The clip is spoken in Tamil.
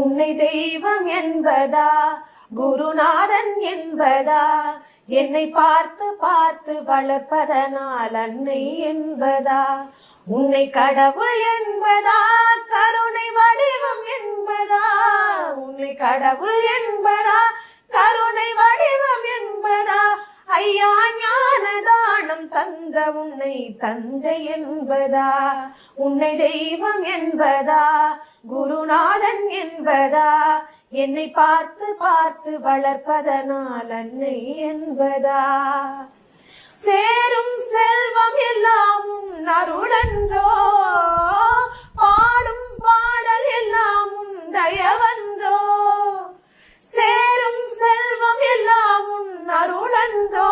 உன்னை தெய்வம் என்பதா, குருநாதன் என்பதா, என்னை பார்த்து பார்த்து வளர்ப்பதனால் அன்னை என்பதா, உன்னை கடவுள் என்பதா, கருணை வடிவம் என்பதா, உன்னை கடவுள் என்பதா, கருணை வடிவம் என்பதா, ஐயா ஞானதானம் தந்த உன்னை தந்தை என்பதா, உன்னை தெய்வம் என்பதா, குருநாதன் என்பதா, என்னை பார்த்து பார்த்து வளர்ப்பதனால் அன்னை என்பதா, சேரும் செல்வம் எல்லாம் உன் அருளன்றோ, பாடும் பாடல் எல்லாம் உன் தயவன்றோ, சேரும் செல்வம் எல்லாம் உன் அருளன்றோ,